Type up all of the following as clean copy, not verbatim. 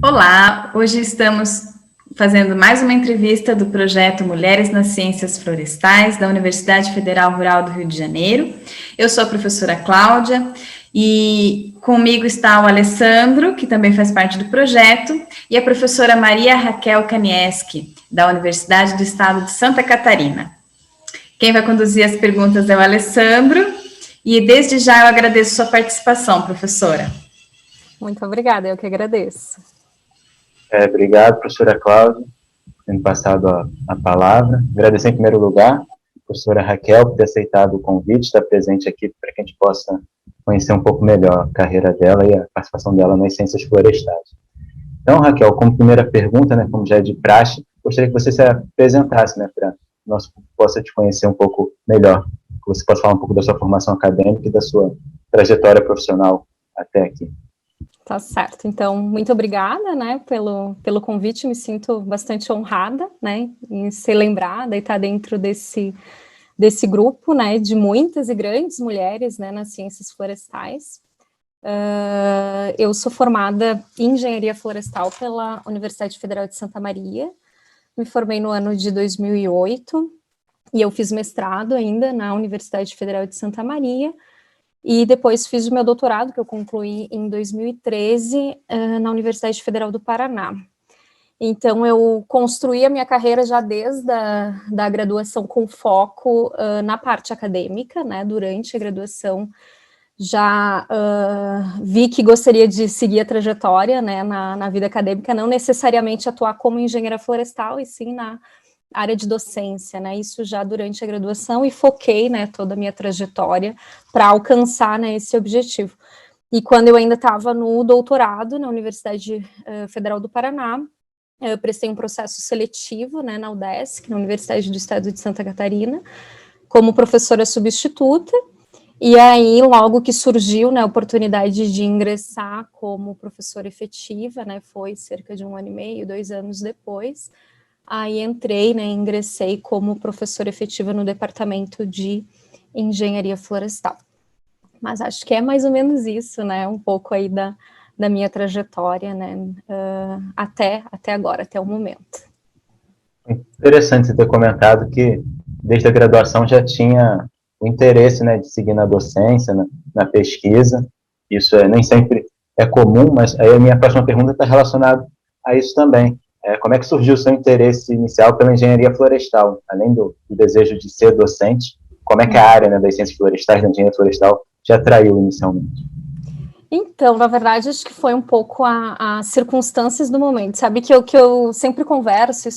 Olá, hoje estamos fazendo mais uma entrevista do projeto Mulheres nas Ciências Florestais da Universidade Federal Rural do Rio de Janeiro. Eu sou a professora Cláudia e comigo está o Alessandro, que também faz parte do projeto, e a professora Maria Raquel Kanieski, da Universidade do Estado de Santa Catarina. Quem vai conduzir as perguntas é o Alessandro, e desde já eu agradeço sua participação, professora. Muito obrigada, eu que agradeço. Obrigado, professora Cláudia, por ter me passado a palavra. Agradecer em primeiro lugar a professora Raquel por ter aceitado o convite, estar presente aqui para que a gente possa conhecer um pouco melhor a carreira dela e a participação dela nas ciências florestais. Então, Raquel, como primeira pergunta, né, como já é de praxe, gostaria que você se apresentasse, né, para que nós possa te conhecer um pouco melhor, que você possa falar um pouco da sua formação acadêmica e da sua trajetória profissional até aqui. Tá certo, então, muito obrigada, né, pelo convite, me sinto bastante honrada, né, em ser lembrada e estar dentro desse grupo, né, de muitas e grandes mulheres, né, nas ciências florestais. Eu sou formada em Engenharia Florestal pela Universidade Federal de Santa Maria, me formei no ano de 2008, e eu fiz mestrado ainda na Universidade Federal de Santa Maria, e depois fiz o meu doutorado, que eu concluí em 2013, na Universidade Federal do Paraná. Então, eu construí a minha carreira já desde da graduação com foco na parte acadêmica, né? Durante a graduação, já vi que gostaria de seguir a trajetória, né, na vida acadêmica, não necessariamente atuar como engenheira florestal, e sim na área de docência, né, isso já durante a graduação, e foquei, né, toda a minha trajetória para alcançar, né, esse objetivo. E quando eu ainda estava no doutorado na Universidade Federal do Paraná, eu prestei um processo seletivo, né, na UDESC, na Universidade do Estado de Santa Catarina, como professora substituta, e aí logo que surgiu, né, a oportunidade de ingressar como professora efetiva, né, foi cerca de 1 ano e meio, 2 anos depois. Aí entrei, né, ingressei como professora efetiva no departamento de engenharia florestal. Mas acho que é mais ou menos isso, né, um pouco aí da minha trajetória, né, até agora, até o momento. Interessante você ter comentado que desde a graduação já tinha o interesse, né, de seguir na docência, na pesquisa. Isso nem sempre é comum, mas aí a minha próxima pergunta está relacionada a isso também. Como é que surgiu o seu interesse inicial pela engenharia florestal? Além do desejo de ser docente, como é que a área, né, das ciências florestais, da engenharia florestal, te atraiu inicialmente? Então, na verdade, acho que foi um pouco as circunstâncias do momento, sabe, que eu sempre converso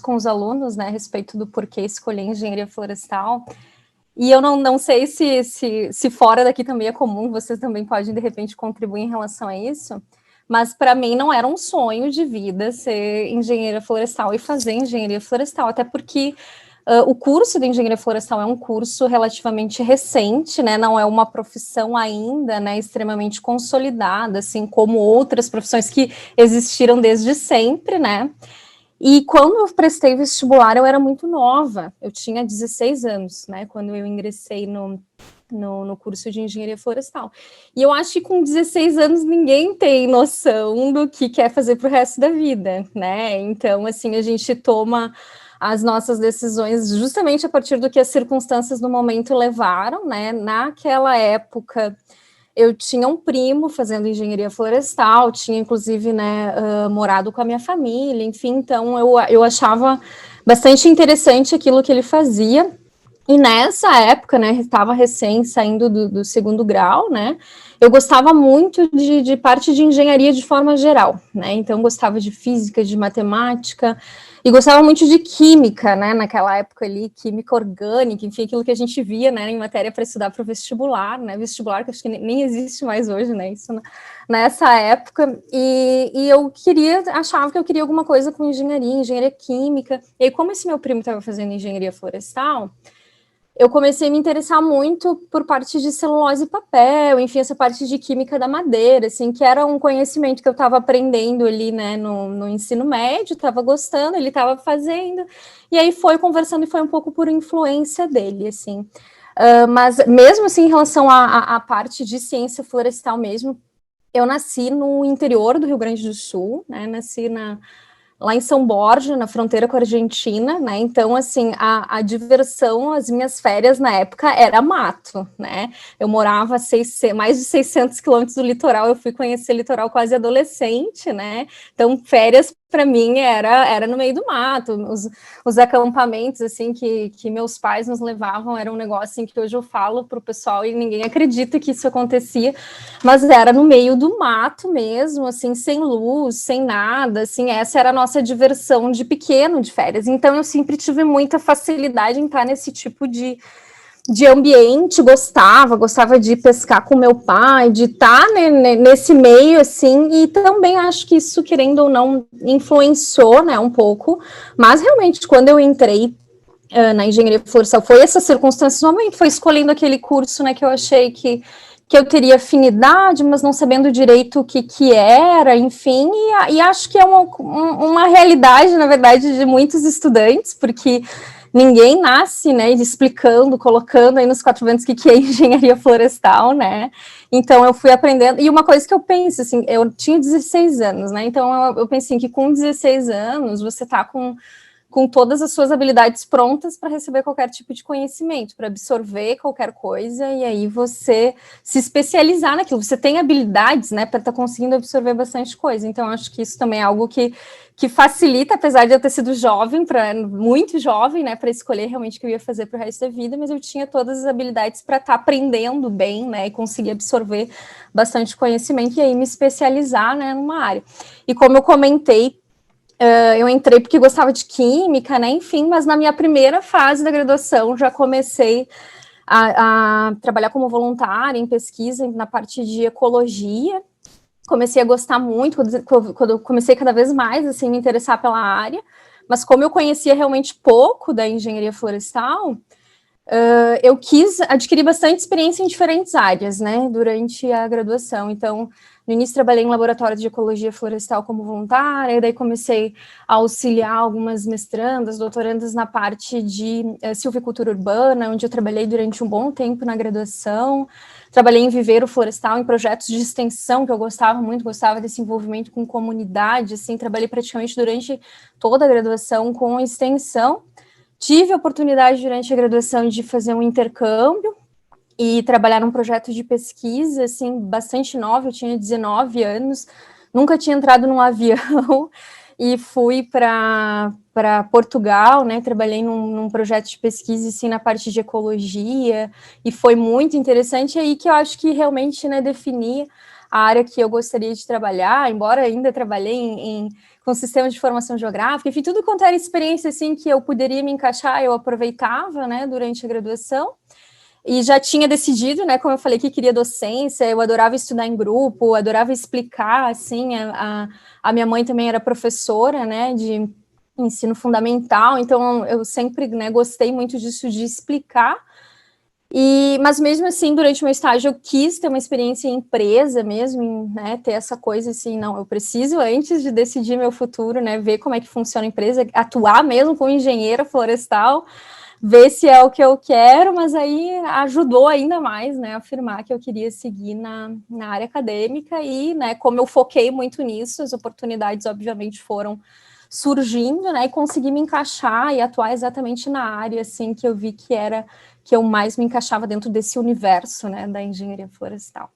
com os alunos, né, a respeito do porquê escolher engenharia florestal, e eu não sei se fora daqui também é comum, vocês também podem, de repente, contribuir em relação a isso, mas para mim não era um sonho de vida ser engenheira florestal e fazer engenharia florestal, até porque o curso de engenharia florestal é um curso relativamente recente, né, não é uma profissão ainda, né, extremamente consolidada, assim como outras profissões que existiram desde sempre, né. E quando eu prestei vestibular, eu era muito nova, eu tinha 16 anos, né, quando eu ingressei no curso de engenharia florestal. E eu acho que com 16 anos ninguém tem noção do que quer fazer para o resto da vida, né? Então, assim, a gente toma as nossas decisões justamente a partir do que as circunstâncias do momento levaram, né? Naquela época, eu tinha um primo fazendo engenharia florestal, tinha inclusive, né, morado com a minha família, enfim, então eu achava bastante interessante aquilo que ele fazia. E nessa época, né, estava recém saindo do segundo grau, né, eu gostava muito de parte de engenharia de forma geral, né, então gostava de física, de matemática, e gostava muito de química, né, naquela época ali, química orgânica, enfim, aquilo que a gente via, né, em matéria para estudar para o vestibular, né, vestibular que acho que nem existe mais hoje, né, isso nessa época, e eu achava que eu queria alguma coisa com engenharia química, e aí como esse meu primo estava fazendo engenharia florestal, eu comecei a me interessar muito por parte de celulose e papel, enfim, essa parte de química da madeira, assim, que era um conhecimento que eu estava aprendendo ali, né, no ensino médio, estava gostando, ele estava fazendo, e aí foi conversando e foi um pouco por influência dele, assim. Mas mesmo assim, em relação à parte de ciência florestal mesmo, Eu nasci no interior do Rio Grande do Sul, né? Nasci lá em São Borja, na fronteira com a Argentina, né? Então, assim, a diversão, as minhas férias na época era mato, né? Eu morava mais de 600 quilômetros do litoral, eu fui conhecer o litoral quase adolescente, né? Então, férias para mim era no meio do mato, os acampamentos, assim, que meus pais nos levavam, era um negócio, assim, que hoje eu falo pro pessoal e ninguém acredita que isso acontecia, mas era no meio do mato mesmo, assim, sem luz, sem nada, assim, essa era a nossa diversão de pequeno, de férias. Então, eu sempre tive muita facilidade em estar nesse tipo de ambiente, gostava de pescar com meu pai, de estar, né, nesse meio, assim, e também acho que isso, querendo ou não, influenciou, né, um pouco, mas realmente, quando eu entrei na engenharia florestal, foi essa circunstância, no momento, foi escolhendo aquele curso, né, que eu achei que eu teria afinidade, mas não sabendo direito o que era, enfim, e acho que é uma realidade, na verdade, de muitos estudantes, porque ninguém nasce, né, explicando, colocando aí nos quatro ventos o que é engenharia florestal, né, então eu fui aprendendo, e uma coisa que eu penso, assim, eu tinha 16 anos, né, então eu pensei que com 16 anos você tá com todas as suas habilidades prontas para receber qualquer tipo de conhecimento, para absorver qualquer coisa, e aí você se especializar naquilo. Você tem habilidades, né, para estar conseguindo absorver bastante coisa. Então, acho que isso também é algo que facilita, apesar de eu ter sido jovem, muito jovem, né, para escolher realmente o que eu ia fazer para o resto da vida, mas eu tinha todas as habilidades para estar aprendendo bem, né, e conseguir absorver bastante conhecimento, e aí me especializar, né, numa área. E como eu comentei, eu entrei porque gostava de química, né, enfim, mas na minha primeira fase da graduação já comecei a trabalhar como voluntária em pesquisa na parte de ecologia. Comecei a gostar muito, quando eu comecei cada vez mais, assim, me interessar pela área, mas como eu conhecia realmente pouco da engenharia florestal, eu quis adquirir bastante experiência em diferentes áreas, né, durante a graduação. Então, no início trabalhei em laboratório de ecologia florestal como voluntária, daí comecei a auxiliar algumas mestrandas, doutorandas na parte de silvicultura urbana, onde eu trabalhei durante um bom tempo na graduação. Trabalhei em viveiro florestal, em projetos de extensão, que eu gostava muito, gostava desse envolvimento com comunidade, assim, trabalhei praticamente durante toda a graduação com extensão. Tive a oportunidade durante a graduação de fazer um intercâmbio e trabalhar num projeto de pesquisa, assim, bastante nova, eu tinha 19 anos, nunca tinha entrado num avião e fui para Portugal, né, trabalhei num projeto de pesquisa, assim, na parte de ecologia, e foi muito interessante, aí que eu acho que realmente, né, defini a área que eu gostaria de trabalhar, embora ainda trabalhei com sistemas de formação geográfica, enfim, tudo quanto era experiência, assim, que eu poderia me encaixar, eu aproveitava, né, durante a graduação, e já tinha decidido, né, como eu falei, que queria docência, eu adorava estudar em grupo, adorava explicar, assim, a minha mãe também era professora, né, de ensino fundamental, então eu sempre, né, gostei muito disso, de explicar, mas mesmo assim, durante o meu estágio, eu quis ter uma experiência em empresa mesmo, né, ter essa coisa assim, não, eu preciso, antes de decidir meu futuro, né, ver como é que funciona a empresa, atuar mesmo como engenheira florestal, ver se é o que eu quero, mas aí ajudou ainda mais, né, a afirmar que eu queria seguir na área acadêmica e, né, como eu foquei muito nisso, as oportunidades, obviamente, foram surgindo, né, e consegui me encaixar e atuar exatamente na área, assim, que eu vi que eu mais me encaixava dentro desse universo, né, da engenharia florestal.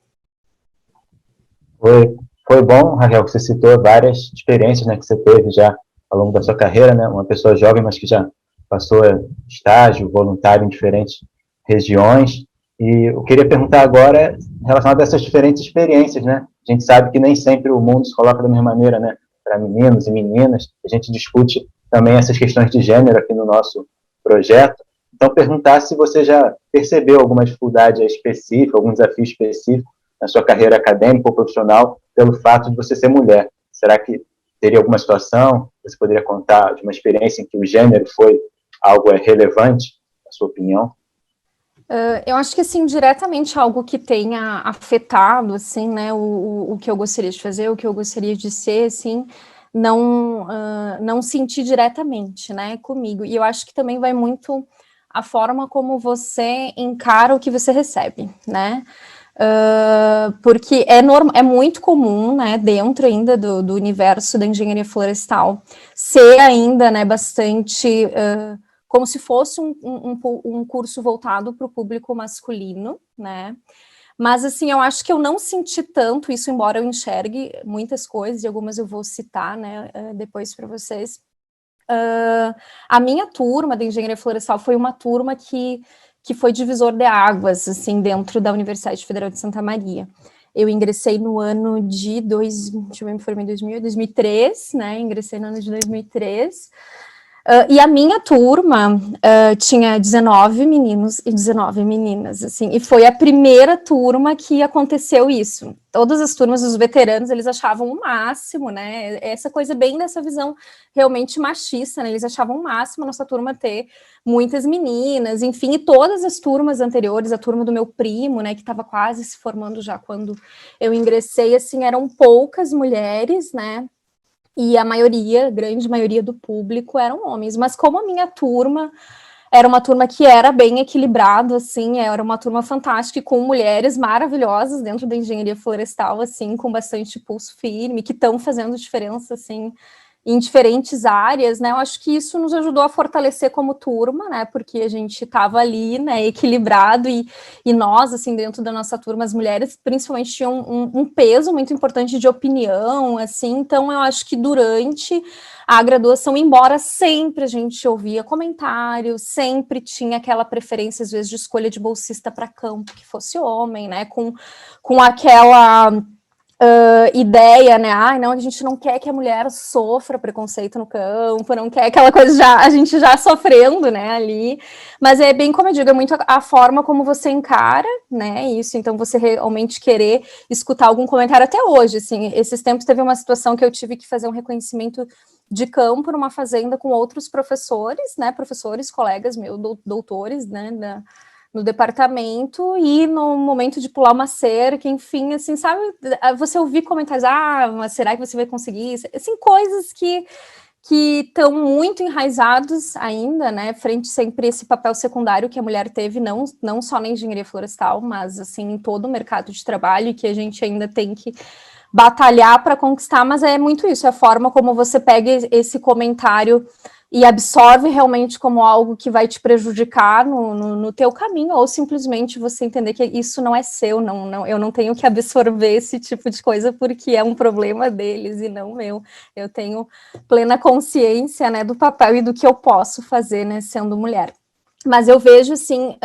Foi bom, Raquel, que você citou várias experiências, né, que você teve já ao longo da sua carreira, né, uma pessoa jovem, mas que já passou estágio, voluntário em diferentes regiões, e eu queria perguntar agora, relacionado a essas diferentes experiências, né, a gente sabe que nem sempre o mundo se coloca da mesma maneira, né, para meninos e meninas, a gente discute também essas questões de gênero aqui no nosso projeto, então perguntar se você já percebeu alguma dificuldade específica, algum desafio específico na sua carreira acadêmica ou profissional pelo fato de você ser mulher. Será que teria alguma situação que você poderia contar de uma experiência em que o gênero foi algo relevante, na sua opinião? Eu acho que, assim, diretamente algo que tenha afetado, assim, né, o que eu gostaria de fazer, o que eu gostaria de ser, assim, não senti diretamente, né, comigo. E eu acho que também vai muito a forma como você encara o que você recebe, né? Porque é muito comum, né, dentro ainda do universo da engenharia florestal, ser ainda, né, bastante como se fosse um curso voltado para o público masculino, né, mas assim, eu acho que eu não senti tanto isso, embora eu enxergue muitas coisas, e algumas eu vou citar, né, depois para vocês. A minha turma de engenharia florestal foi uma turma que foi divisor de águas, assim, dentro da Universidade Federal de Santa Maria. Eu ingressei no ano de deixa eu ver, me formei em 2003, né, ingressei no ano de 2003, e a minha turma tinha 19 meninos e 19 meninas, assim, e foi a primeira turma que aconteceu isso. Todas as turmas, os veteranos, eles achavam o máximo, né, essa coisa bem dessa visão realmente machista, né, eles achavam o máximo a nossa turma ter muitas meninas, enfim, e todas as turmas anteriores, a turma do meu primo, né, que estava quase se formando já quando eu ingressei, assim, eram poucas mulheres, né, e a grande maioria do público eram homens, mas como a minha turma era uma turma que era bem equilibrado, assim, era uma turma fantástica, com mulheres maravilhosas dentro da engenharia florestal, assim, com bastante pulso firme, que estão fazendo diferença, assim, em diferentes áreas, né, eu acho que isso nos ajudou a fortalecer como turma, né, porque a gente estava ali, né, equilibrado, e nós, assim, dentro da nossa turma, as mulheres, principalmente, tinham um peso muito importante de opinião, assim, então eu acho que durante a graduação, embora sempre a gente ouvia comentários, sempre tinha aquela preferência, às vezes, de escolha de bolsista para campo, que fosse homem, né, com aquela ideia, né? Não, a gente não quer que a mulher sofra preconceito no campo, não quer aquela coisa a gente já sofrendo, né, ali. Mas é bem como eu digo, é muito a forma como você encara, né, isso. Então, você realmente querer escutar algum comentário até hoje, assim. Esses tempos teve uma situação que eu tive que fazer um reconhecimento de campo numa fazenda com outros professores, né, colegas meus, doutores, né, no departamento, e no momento de pular uma cerca, enfim, assim, sabe, você ouvir comentários, mas será que você vai conseguir? Assim, coisas que estão muito enraizados ainda, né, frente sempre a esse papel secundário que a mulher teve, não só na engenharia florestal, mas, assim, em todo o mercado de trabalho, que a gente ainda tem que batalhar para conquistar, mas é muito isso, é a forma como você pega esse comentário e absorve realmente como algo que vai te prejudicar no teu caminho, ou simplesmente você entender que isso não é seu, eu não tenho que absorver esse tipo de coisa porque é um problema deles e não meu. Eu tenho plena consciência, né, do papel e do que eu posso fazer, né, sendo mulher. Mas eu vejo, assim,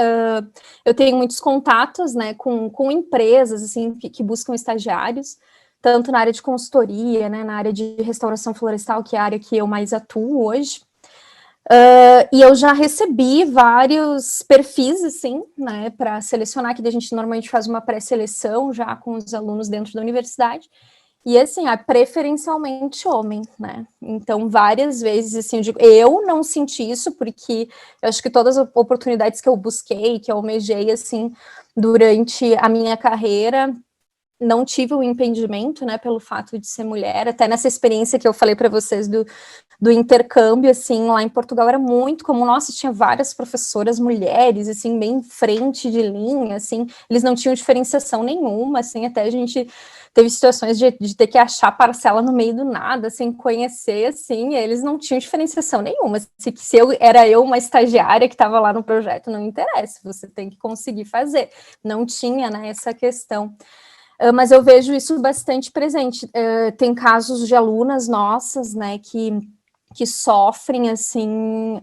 eu tenho muitos contatos, né, com empresas, assim, que buscam estagiários, tanto na área de consultoria, né, na área de restauração florestal, que é a área que eu mais atuo hoje. E eu já recebi vários perfis, assim, né, para selecionar, que a gente normalmente faz uma pré-seleção já com os alunos dentro da universidade, e assim, preferencialmente homem, né, então várias vezes, assim, eu não senti isso, porque eu acho que todas as oportunidades que eu busquei, que eu almejei, assim, durante a minha carreira, não tive o impedimento, né, pelo fato de ser mulher, até nessa experiência que eu falei para vocês do intercâmbio, assim, lá em Portugal era muito comum, nossa, tinha várias professoras mulheres, assim, bem frente de linha, assim, eles não tinham diferenciação nenhuma, assim, até a gente teve situações de ter que achar parcela no meio do nada, sem conhecer, assim, eles não tinham diferenciação nenhuma, se era eu uma estagiária que estava lá no projeto, não interessa, você tem que conseguir fazer, não tinha, né, essa questão. Mas eu vejo isso bastante presente. Tem casos de alunas nossas, né, que sofrem, assim,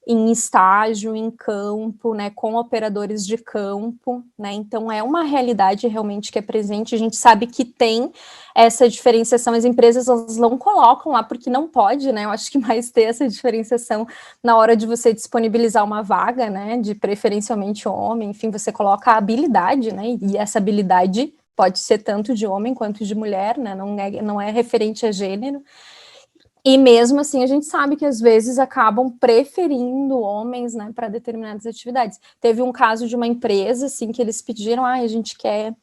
em estágio, em campo, né, com operadores de campo, né, então é uma realidade realmente que é presente, a gente sabe que tem essa diferenciação, as empresas elas não colocam lá porque não pode, né, eu acho que mais ter essa diferenciação na hora de você disponibilizar uma vaga, né, de preferencialmente homem, enfim, você coloca a habilidade, né, e essa habilidade pode ser tanto de homem quanto de mulher, né, não é referente a gênero. E mesmo assim, a gente sabe que às vezes acabam preferindo homens, né, para determinadas atividades. Teve um caso de uma empresa, assim, que eles pediram, a gente quer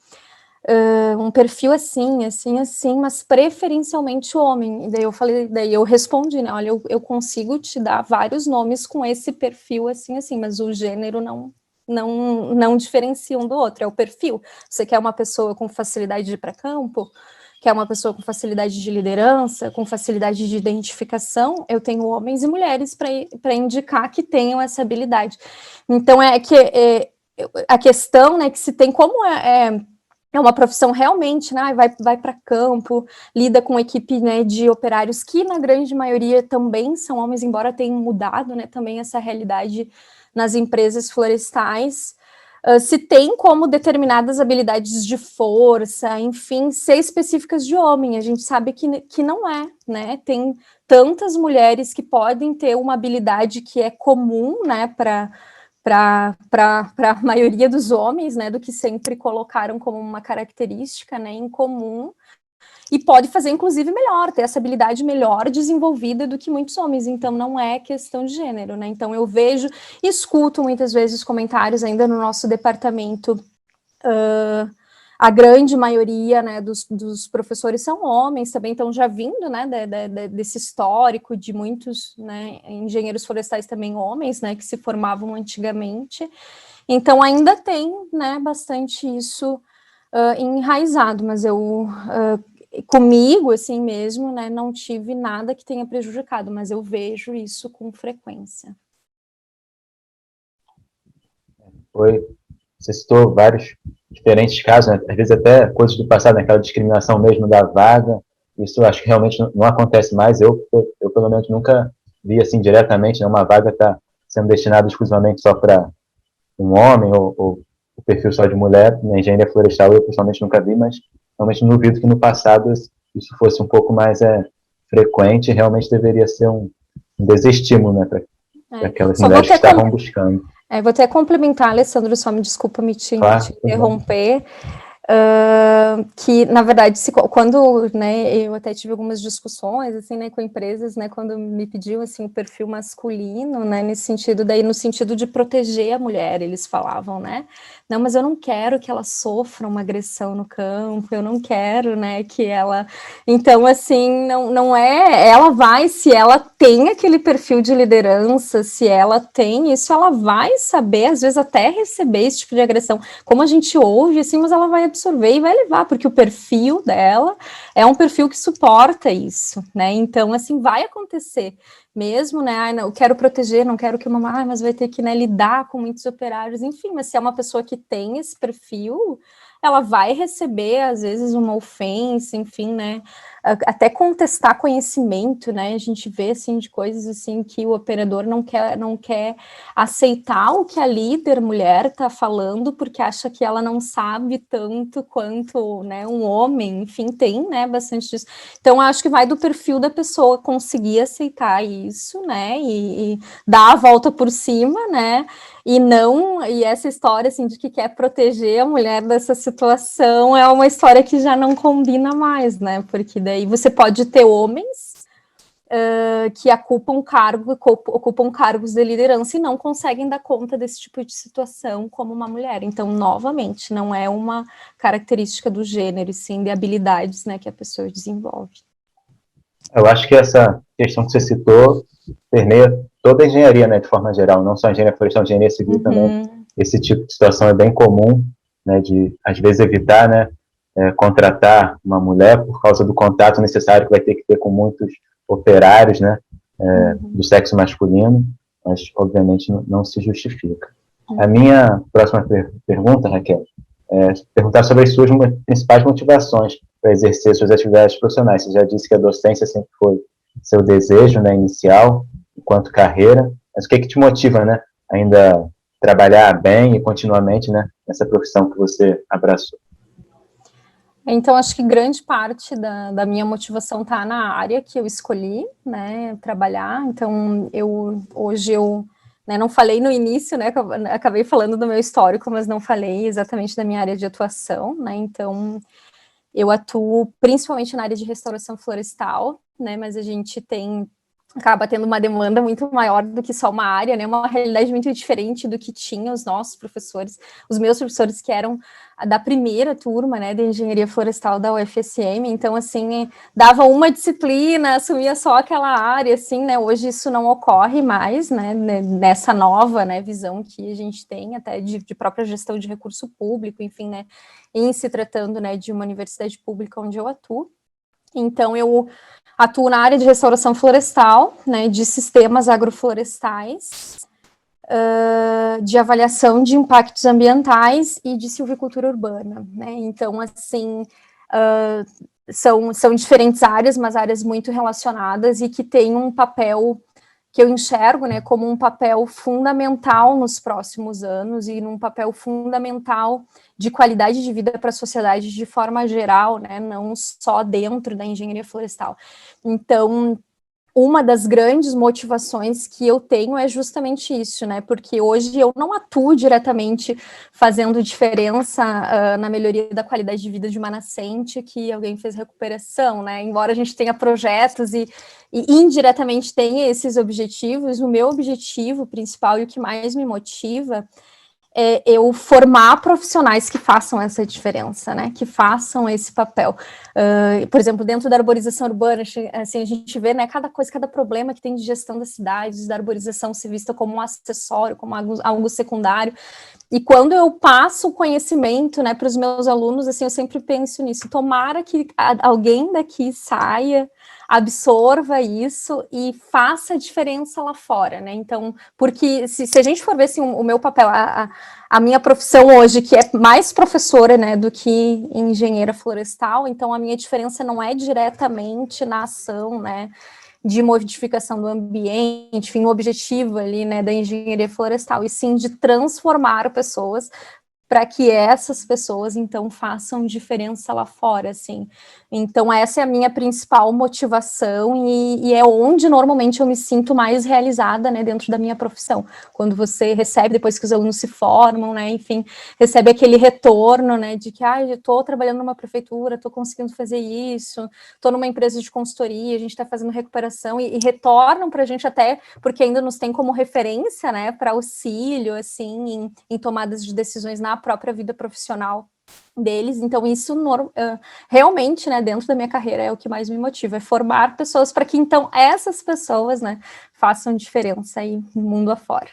um perfil assim, assim, assim, mas preferencialmente homem. E daí eu respondi, né, olha, eu consigo te dar vários nomes com esse perfil assim, assim, mas o gênero não diferenciam um do outro, é o perfil. Você quer uma pessoa com facilidade de ir para campo, quer uma pessoa com facilidade de liderança, com facilidade de identificação, eu tenho homens e mulheres para indicar que tenham essa habilidade. Então, a questão, né, que se tem como é uma profissão realmente, né, vai para campo, lida com equipe, né, de operários que, na grande maioria, também são homens, embora tenham mudado, né, também essa realidade nas empresas florestais. Se tem como determinadas habilidades de força, enfim, ser específicas de homem, a gente sabe que não é, né, tem tantas mulheres que podem ter uma habilidade que é comum, né, para a maioria dos homens, né, do que sempre colocaram como uma característica, né, em comum, e pode fazer, inclusive, melhor, ter essa habilidade melhor desenvolvida do que muitos homens, então não é questão de gênero, né, então eu vejo, escuto muitas vezes comentários ainda no nosso departamento, a grande maioria, né, dos professores são homens também, então já vindo, né, desse histórico de muitos, né, engenheiros florestais também homens, né, que se formavam antigamente, então ainda tem, né, bastante isso enraizado, mas eu, comigo, assim mesmo, né, não tive nada que tenha prejudicado, mas eu vejo isso com frequência. Você citou vários diferentes casos, né? Às vezes até coisas do passado, né? Aquela discriminação mesmo da vaga, isso eu acho que realmente não acontece mais, eu pelo menos nunca vi assim diretamente, né? Uma vaga está sendo destinada exclusivamente só para um homem ou o perfil só de mulher, na engenharia florestal eu pessoalmente nunca vi, mas realmente não duvido que no passado isso fosse um pouco mais frequente, realmente deveria ser um desestímulo, né, para aquelas mulheres que estavam buscando. Vou até complementar, Alessandro, só me desculpa te interromper, que, na verdade, quando, né, eu até tive algumas discussões, assim, né, com empresas, né, quando me pediam, assim, o perfil masculino, né, nesse sentido, daí no sentido de proteger a mulher, eles falavam, né, não, mas eu não quero que ela sofra uma agressão no campo, eu não quero, né, que ela... Então, assim, não é... Ela vai, se ela tem aquele perfil de liderança, se ela tem isso, ela vai saber, às vezes, até receber esse tipo de agressão, como a gente ouve, assim, mas ela vai absorver e vai levar, porque o perfil dela é um perfil que suporta isso, né, então, assim, vai acontecer mesmo, né, eu quero proteger, não quero que uma... mas vai ter que, né, lidar com muitos operários, enfim, mas se é uma pessoa que tem esse perfil, ela vai receber, às vezes, uma ofensa, enfim, né, até contestar conhecimento, né, a gente vê, assim, de coisas, assim, que o operador não quer aceitar o que a líder mulher está falando, porque acha que ela não sabe tanto quanto, né, um homem, enfim, tem, né, bastante disso. Então, acho que vai do perfil da pessoa conseguir aceitar isso, né, e dar a volta por cima, né, e essa história, assim, de que quer proteger a mulher dessa situação é uma história que já não combina mais, né, porque daí você pode ter homens que ocupam cargos de liderança e não conseguem dar conta desse tipo de situação como uma mulher. Então, novamente, não é uma característica do gênero, e sim de habilidades, né, que a pessoa desenvolve. Eu acho que essa questão que você citou permeia toda a engenharia, né, de forma geral, não só a engenharia florestal, a engenharia civil também. Esse tipo de situação é bem comum, né, de, às vezes, evitar, né, contratar uma mulher por causa do contato necessário que vai ter que ter com muitos operários, né, do sexo masculino, mas, obviamente, não se justifica. A minha próxima pergunta, Raquel, é perguntar sobre as suas principais motivações para exercer suas atividades profissionais. Você já disse que a docência sempre foi seu desejo, né, inicial, enquanto carreira, mas o que te motiva, né, ainda trabalhar bem e continuamente, né, nessa profissão que você abraçou? Então, acho que grande parte da minha motivação está na área que eu escolhi, né, trabalhar. Então, hoje eu, né, não falei no início, né, acabei falando do meu histórico, mas não falei exatamente da minha área de atuação, né, então eu atuo principalmente na área de restauração florestal, né, mas a gente tem acaba tendo uma demanda muito maior do que só uma área, né, uma realidade muito diferente do que tinham os nossos professores, os meus professores que eram da primeira turma, né, de engenharia florestal da UFSM, então, assim, dava uma disciplina, assumia só aquela área, assim, né, hoje isso não ocorre mais, né, nessa nova, né, visão que a gente tem, até de própria gestão de recurso público, enfim, né, em se tratando, né, de uma universidade pública onde eu atuo. Então, eu atuo na área de restauração florestal, né, de sistemas agroflorestais, de avaliação de impactos ambientais e de silvicultura urbana, né? Então, assim, são diferentes áreas, mas áreas muito relacionadas e que têm um papel que eu enxergo, né, como um papel fundamental nos próximos anos e num papel fundamental de qualidade de vida para a sociedade de forma geral, né, não só dentro da engenharia florestal. Então, uma das grandes motivações que eu tenho é justamente isso, né? Porque hoje eu não atuo diretamente fazendo diferença na melhoria da qualidade de vida de uma nascente que alguém fez recuperação, né? Embora a gente tenha projetos e indiretamente tenha esses objetivos, o meu objetivo principal e o que mais me motiva é eu formar profissionais que façam essa diferença, né, que façam esse papel. Por exemplo, dentro da arborização urbana, assim, a gente vê, né, cada coisa, cada problema que tem de gestão das cidades, da arborização ser vista como um acessório, como algo secundário, e quando eu passo o conhecimento, né, para os meus alunos, assim, eu sempre penso nisso, tomara que alguém daqui saia, absorva isso e faça a diferença lá fora, né, então, porque se a gente for ver, assim, o meu papel, a minha profissão hoje, que é mais professora, né, do que engenheira florestal, então a minha diferença não é diretamente na ação, né, de modificação do ambiente, enfim, o objetivo ali, né, da engenharia florestal, e sim de transformar pessoas para que essas pessoas, então, façam diferença lá fora, assim. Então, essa é a minha principal motivação e é onde, normalmente, eu me sinto mais realizada, né, dentro da minha profissão. Quando você recebe, depois que os alunos se formam, né, enfim, recebe aquele retorno, né, de que, eu estou trabalhando numa prefeitura, estou conseguindo fazer isso, estou numa empresa de consultoria, a gente está fazendo recuperação e retornam para a gente até, porque ainda nos tem como referência, né, para auxílio, assim, em tomadas de decisões na própria vida profissional deles. Então isso realmente, né, dentro da minha carreira é o que mais me motiva, é formar pessoas para que então essas pessoas, né, façam diferença aí no mundo afora.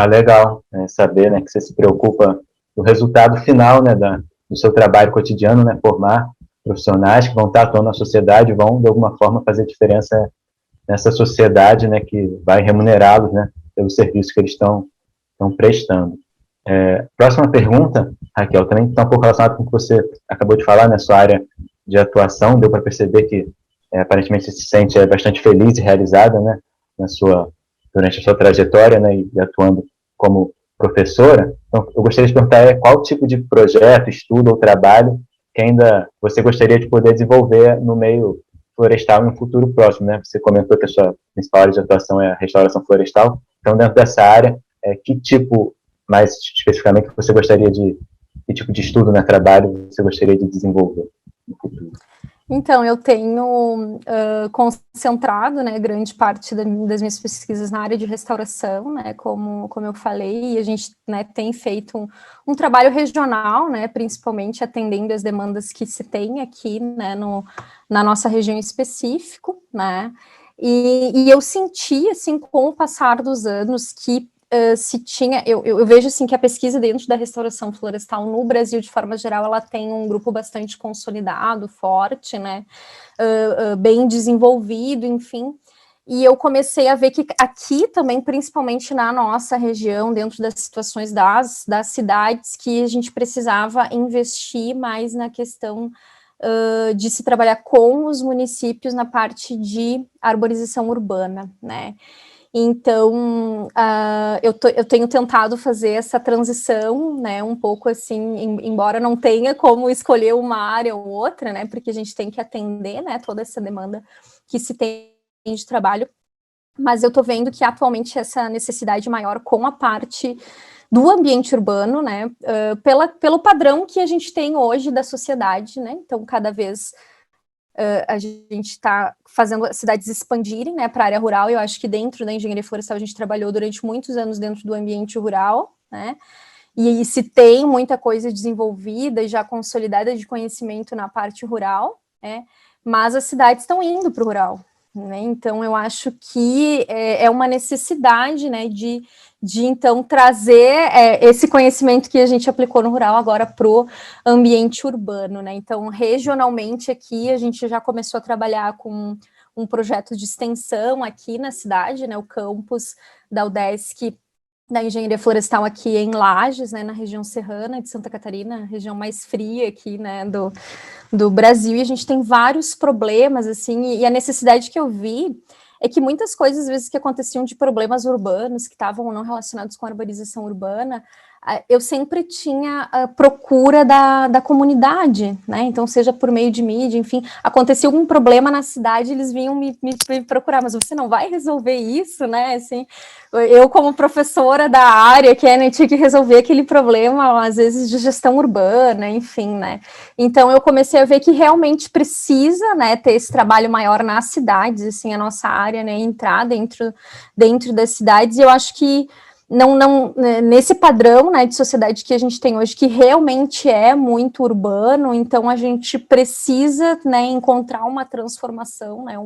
Legal, saber, né, que você se preocupa do resultado final, né, do seu trabalho cotidiano, né, formar profissionais que vão estar atuando na sociedade, vão de alguma forma fazer diferença nessa sociedade, né, que vai remunerá-los, né, pelo serviço que eles estão prestando. Próxima pergunta, Raquel, também está um pouco relacionada com o que você acabou de falar, né, sua área de atuação, deu para perceber que aparentemente você se sente bastante feliz e realizada, né, durante a sua trajetória, né, e atuando como professora. Então, eu gostaria de perguntar qual tipo de projeto, estudo ou trabalho que ainda você gostaria de poder desenvolver no meio florestal em um futuro próximo, né? Você comentou que a sua principal área de atuação é a restauração florestal, então dentro dessa área, que tipo, mais especificamente, você gostaria que tipo de estudo, né, trabalho você gostaria de desenvolver no futuro? Então, eu tenho concentrado, né, grande parte das minhas pesquisas na área de restauração, né, como eu falei, e a gente, né, tem feito um trabalho regional, né, principalmente atendendo as demandas que se tem aqui, né, na nossa região em específico, né, e eu senti, assim, com o passar dos anos que se tinha, eu vejo assim que a pesquisa dentro da restauração florestal no Brasil, de forma geral, ela tem um grupo bastante consolidado, forte, né, bem desenvolvido, enfim, e eu comecei a ver que aqui também, principalmente na nossa região, dentro das situações das cidades, que a gente precisava investir mais na questão de se trabalhar com os municípios na parte de arborização urbana, né. Então, eu tenho tentado fazer essa transição, né, um pouco assim, embora não tenha como escolher uma área ou outra, né, porque a gente tem que atender, né, toda essa demanda que se tem de trabalho, mas eu tô vendo que atualmente essa necessidade maior com a parte do ambiente urbano, né, pelo padrão que a gente tem hoje da sociedade, né, então cada vez a gente está fazendo as cidades expandirem, né, para a área rural. Eu acho que dentro da engenharia florestal a gente trabalhou durante muitos anos dentro do ambiente rural, né, e se tem muita coisa desenvolvida e já consolidada de conhecimento na parte rural, né, mas as cidades estão indo para o rural, né, então eu acho que é uma necessidade, né, de então trazer esse conhecimento que a gente aplicou no rural agora para o ambiente urbano, né? Então, regionalmente aqui a gente já começou a trabalhar com um projeto de extensão aqui na cidade, né? O campus da UDESC da Engenharia Florestal aqui em Lages, né? Na região serrana de Santa Catarina, região mais fria aqui, né? Do Brasil, e a gente tem vários problemas, assim, e a necessidade que eu vi é que muitas coisas, às vezes, que aconteciam de problemas urbanos, que estavam ou não relacionados com a urbanização urbana, eu sempre tinha a procura da comunidade, né, então seja por meio de mídia, enfim, acontecia algum problema na cidade, eles vinham me procurar, mas você não vai resolver isso, né, assim, eu como professora da área, que tinha que resolver aquele problema, às vezes, de gestão urbana, enfim, né, então eu comecei a ver que realmente precisa, né, ter esse trabalho maior nas cidades, assim, a nossa área, né, entrar dentro das cidades, e eu acho que não nesse padrão, né, de sociedade que a gente tem hoje, que realmente é muito urbano, então a gente precisa, né, encontrar uma transformação, né,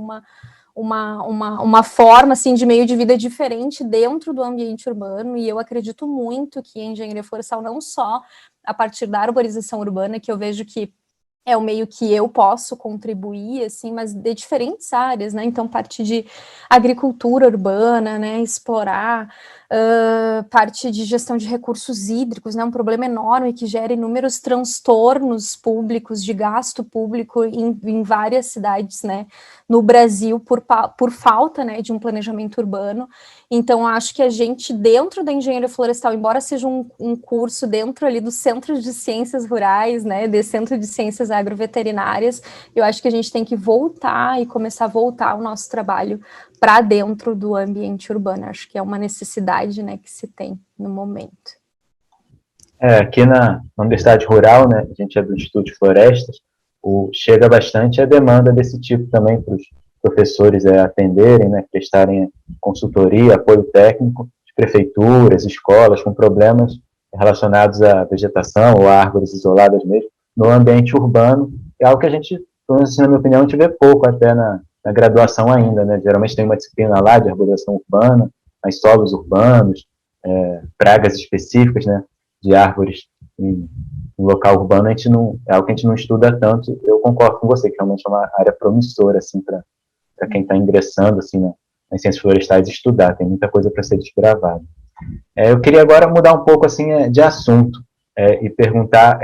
uma forma, assim, de meio de vida diferente dentro do ambiente urbano, e eu acredito muito que a engenharia florestal, não só a partir da arborização urbana, que eu vejo que é o meio que eu posso contribuir, assim, mas de diferentes áreas, né, então parte de agricultura urbana, né, explorar, parte de gestão de recursos hídricos, né, um problema enorme que gera inúmeros transtornos públicos, de gasto público em várias cidades, né, no Brasil, por falta, né, de um planejamento urbano. Então, acho que a gente, dentro da engenharia florestal, embora seja um curso dentro ali do Centro de Ciências Rurais, né, de Centro de Ciências Agroveterinárias, eu acho que a gente tem que voltar e começar a voltar o nosso trabalho para dentro do ambiente urbano. Acho que é uma necessidade, né, que se tem no momento. Aqui na Universidade Rural, né, a gente é do Instituto de Florestas, chega bastante a demanda desse tipo também para os professores atenderem, né, prestarem consultoria, apoio técnico de prefeituras, escolas com problemas relacionados à vegetação ou a árvores isoladas mesmo, no ambiente urbano. É algo que a gente, pelo menos assim, na minha opinião, a gente vê pouco até na graduação ainda, né? Geralmente tem uma disciplina lá de arborização urbana, mas solos urbanos, pragas específicas, né, de árvores em local urbano, a gente não, é algo que a gente não estuda tanto. Eu concordo com você, que realmente é uma área promissora, assim, para quem está ingressando, assim, nas ciências florestais estudar, tem muita coisa para ser desbravada. Eu queria agora mudar um pouco, assim, de assunto, e perguntar,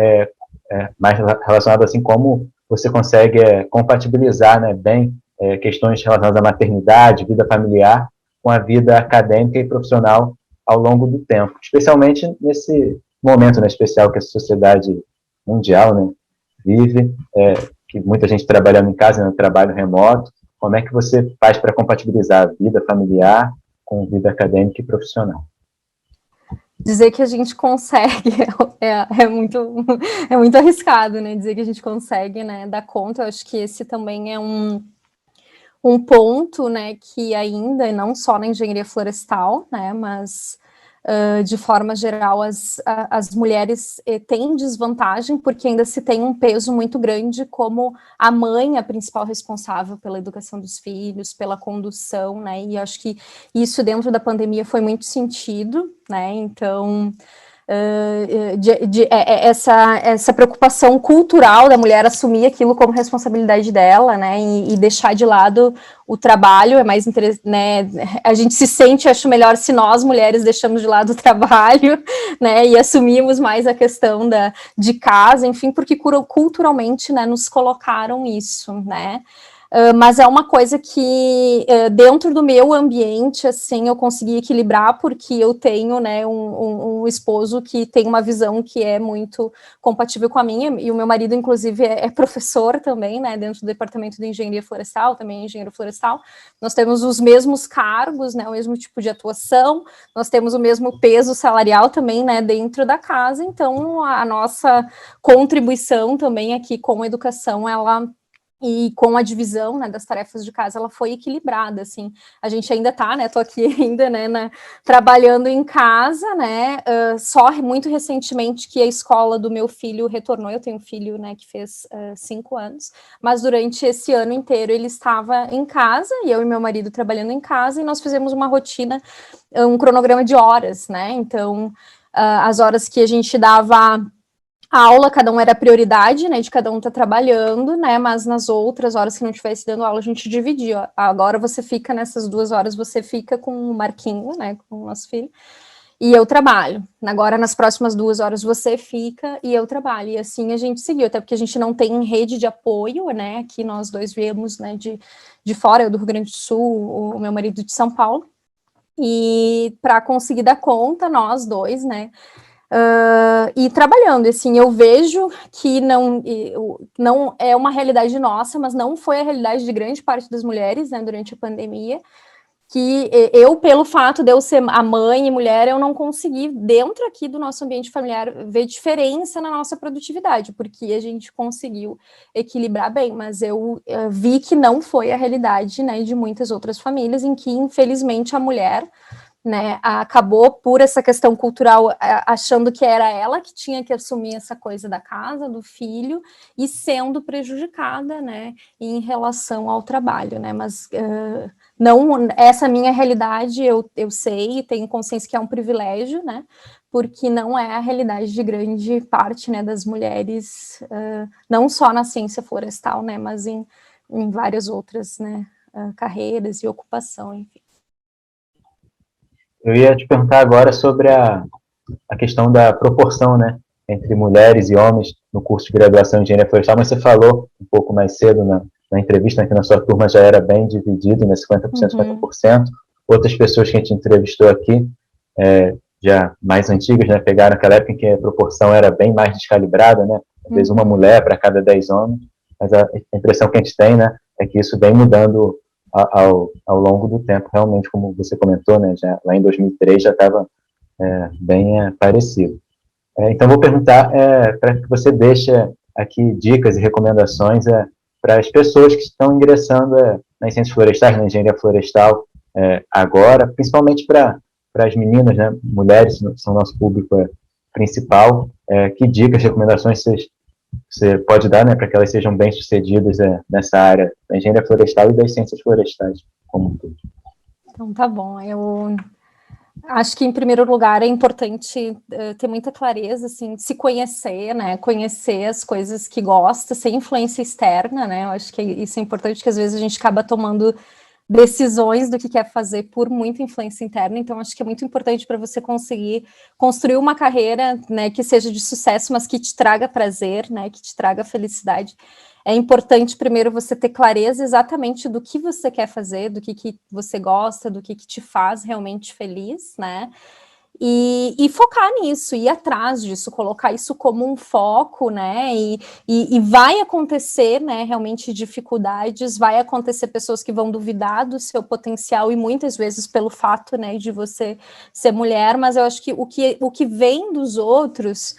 mais relacionado, assim, como você consegue compatibilizar, né, bem questões relacionadas à maternidade, vida familiar, com a vida acadêmica e profissional ao longo do tempo, especialmente nesse momento, né, especial que a sociedade mundial, né, vive, que muita gente trabalhando em casa, no trabalho remoto. Como é que você faz para compatibilizar a vida familiar com vida acadêmica e profissional? Dizer que a gente consegue é muito arriscado, né? Dizer que a gente consegue, né, dar conta. Eu acho que esse também é um ponto, né, que ainda, não só na engenharia florestal, né, mas de forma geral, as mulheres têm desvantagem, porque ainda se tem um peso muito grande como a mãe, a principal responsável pela educação dos filhos, pela condução, né, e acho que isso dentro da pandemia foi muito sentido, né, então essa preocupação cultural da mulher assumir aquilo como responsabilidade dela, né, e deixar de lado o trabalho. É mais interessante, né, a gente se sente, acho melhor se nós mulheres deixamos de lado o trabalho, né, e assumimos mais a questão de casa, enfim, porque culturalmente, né, nos colocaram isso, né. Mas é uma coisa que dentro do meu ambiente, assim, eu consegui equilibrar, porque eu tenho, né, um esposo que tem uma visão que é muito compatível com a minha, e o meu marido, inclusive, é professor também, né, dentro do departamento de engenharia florestal, também é engenheiro florestal. Nós temos os mesmos cargos, né, o mesmo tipo de atuação, nós temos o mesmo peso salarial também, né, dentro da casa. Então a nossa contribuição também aqui com a educação, ela E com a divisão, né, das tarefas de casa, ela foi equilibrada, assim. A gente ainda tá, né, tô aqui ainda, né, trabalhando em casa, né, só muito recentemente que a escola do meu filho retornou. Eu tenho um filho, né, que fez 5 anos, mas durante esse ano inteiro ele estava em casa, e eu e meu marido trabalhando em casa, e nós fizemos uma rotina, um cronograma de horas, né, então, as horas que a gente dava a aula, cada um era prioridade, né, de cada um tá trabalhando, né, mas nas outras horas que não estivesse dando aula, a gente dividia. Ó. Agora você fica nessas 2 horas, você fica com o Marquinho, né, com o nosso filho, e eu trabalho. Agora, nas próximas 2 horas, você fica e eu trabalho. E assim a gente seguiu, até porque a gente não tem rede de apoio, né, que nós dois viemos, né, de fora, eu do Rio Grande do Sul, o meu marido de São Paulo, e para conseguir dar conta, nós dois, né, e trabalhando, assim, eu vejo que não é uma realidade nossa, mas não foi a realidade de grande parte das mulheres, né, durante a pandemia, que eu, pelo fato de eu ser a mãe e mulher, eu não consegui, dentro aqui do nosso ambiente familiar, ver diferença na nossa produtividade, porque a gente conseguiu equilibrar bem, mas eu vi que não foi a realidade, né, de muitas outras famílias, em que, infelizmente, a mulher, né, acabou por essa questão cultural achando que era ela que tinha que assumir essa coisa da casa, do filho, e sendo prejudicada, né, em relação ao trabalho, né, mas não, essa minha realidade eu sei, tenho consciência que é um privilégio, né, porque não é a realidade de grande parte, né, das mulheres, não só na ciência florestal, né, mas em várias outras, né, carreiras e ocupação, enfim. Eu ia te perguntar agora sobre a questão da proporção, né, entre mulheres e homens no curso de graduação em engenharia florestal, mas você falou um pouco mais cedo na entrevista, né, que na sua turma já era bem dividido, né, 50%, 50%. Outras pessoas que a gente entrevistou aqui, já mais antigas, né, pegaram aquela época em que a proporção era bem mais descalibrada, né, às vezes uma mulher para cada 10 homens, mas a impressão que a gente tem, né, é que isso vem mudando ao longo do tempo, realmente, como você comentou, né, já, lá em 2003 já estava bem parecido. Então, vou perguntar para que você deixe aqui dicas e recomendações para as pessoas que estão ingressando nas ciências florestais, na engenharia florestal agora, principalmente para as meninas, né, mulheres, são nosso público principal. Que dicas, recomendações você pode dar, né, para que elas sejam bem-sucedidas nessa área da engenharia florestal e das ciências florestais como um todo? Então, tá bom. Eu acho que, em primeiro lugar, é importante ter muita clareza, assim, se conhecer, né, conhecer as coisas que gosta, sem influência externa, né, eu acho que isso é importante, que às vezes a gente acaba tomando decisões do que quer fazer por muita influência interna, então acho que é muito importante para você conseguir construir uma carreira, né, que seja de sucesso, mas que te traga prazer, né, que te traga felicidade. É importante primeiro você ter clareza exatamente do que você quer fazer, do que você gosta, do que te faz realmente feliz, né, e focar nisso, ir atrás disso, colocar isso como um foco, né, e vai acontecer, né, realmente dificuldades, vai acontecer pessoas que vão duvidar do seu potencial, e muitas vezes pelo fato, né, de você ser mulher, mas eu acho que o que vem dos outros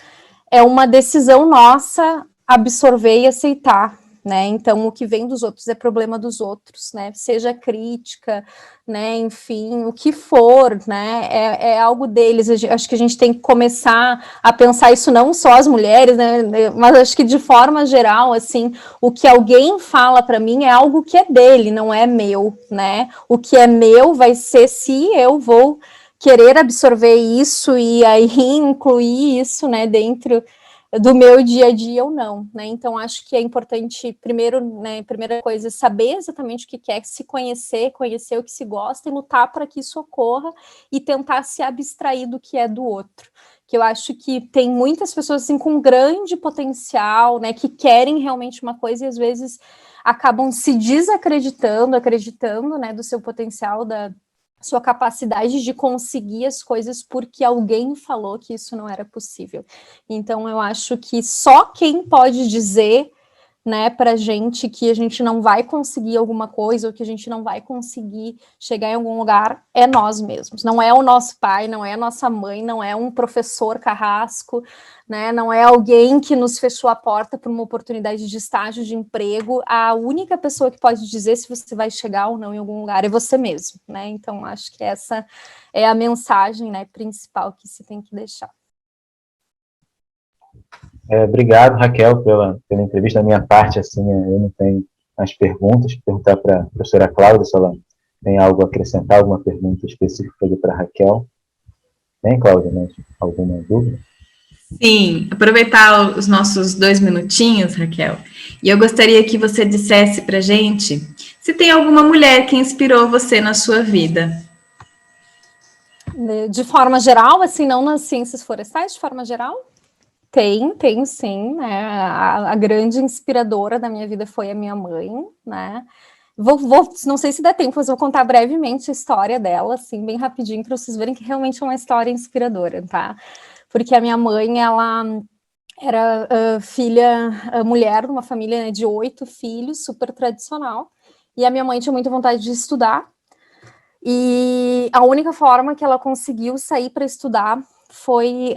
é uma decisão nossa absorver e aceitar, né, então o que vem dos outros é problema dos outros, né, seja crítica, né, enfim, o que for, né, é algo deles. Acho que a gente tem que começar a pensar isso, não só as mulheres, né, mas acho que de forma geral, assim, o que alguém fala para mim é algo que é dele, não é meu, né, o que é meu vai ser se eu vou querer absorver isso e aí incluir isso, né, dentro do meu dia a dia ou não, né, então acho que é importante, primeiro, né, primeira coisa, saber exatamente o que quer, se conhecer o que se gosta e lutar para que isso ocorra e tentar se abstrair do que é do outro, que eu acho que tem muitas pessoas, assim, com grande potencial, né, que querem realmente uma coisa e às vezes acabam se acreditando, né, do seu potencial, da sua capacidade de conseguir as coisas porque alguém falou que isso não era possível. Então, eu acho que só quem pode dizer, né, pra gente que a gente não vai conseguir alguma coisa, ou que a gente não vai conseguir chegar em algum lugar, é nós mesmos. Não é o nosso pai, não é a nossa mãe, não é um professor carrasco, né, não é alguém que nos fechou a porta para uma oportunidade de estágio, de emprego. A única pessoa que pode dizer se você vai chegar ou não em algum lugar é você mesmo, né? Então, acho que essa é a mensagem, né, principal que se tem que deixar. Obrigado, Raquel, pela entrevista. Da minha parte, assim, eu não tenho mais perguntas. Perguntar para a professora Cláudia se ela tem algo a acrescentar, alguma pergunta específica para a Raquel. Tem, Cláudia, mais alguma dúvida? Sim, aproveitar os nossos 2 minutinhos, Raquel, e eu gostaria que você dissesse para a gente se tem alguma mulher que inspirou você na sua vida. De forma geral, assim, não nas ciências florestais, de forma geral? Tem sim, né? A grande inspiradora da minha vida foi a minha mãe, né? Não sei se dá tempo, mas vou contar brevemente a história dela, assim, bem rapidinho, para vocês verem que realmente é uma história inspiradora, tá? Porque a minha mãe, ela era filha, mulher, de uma família, né, de 8 filhos, super tradicional, e a minha mãe tinha muita vontade de estudar, e a única forma que ela conseguiu sair para estudar foi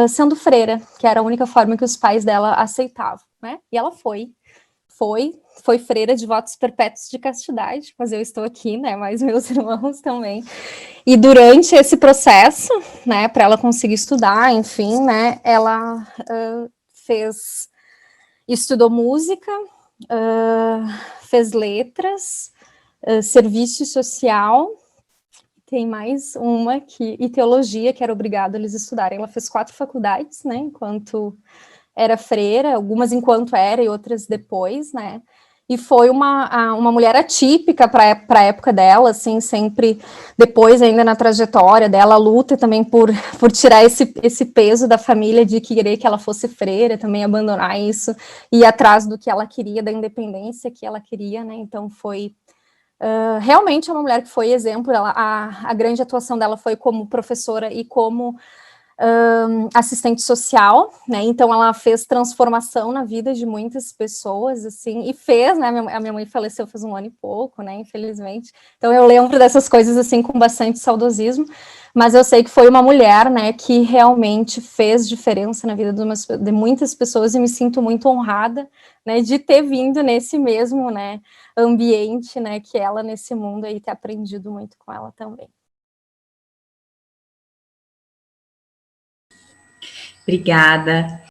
sendo freira, que era a única forma que os pais dela aceitavam, né? E ela foi freira de votos perpétuos de castidade, mas eu estou aqui, né? Mas meus irmãos também. E durante esse processo, né, para ela conseguir estudar, enfim, né, ela estudou música, fez letras, serviço social. Tem mais uma e teologia, que era obrigado eles estudarem. Ela fez 4 faculdades, né, enquanto era freira, algumas enquanto era e outras depois, né, e foi uma mulher atípica para a época dela, assim, sempre, depois ainda na trajetória dela, luta também por tirar esse peso da família de querer que ela fosse freira, também abandonar isso, e ir atrás do que ela queria, da independência que ela queria, né, então foi... realmente é uma mulher que foi exemplo, a grande atuação dela foi como professora e como assistente social, né, então ela fez transformação na vida de muitas pessoas, assim, e fez, né, a minha mãe faleceu faz 1 ano e pouco, né, infelizmente, então eu lembro dessas coisas, assim, com bastante saudosismo, mas eu sei que foi uma mulher, né, que realmente fez diferença na vida de muitas pessoas, e me sinto muito honrada, né, de ter vindo nesse mesmo, né, ambiente, né, que ela nesse mundo aí, ter aprendido muito com ela também. Obrigada.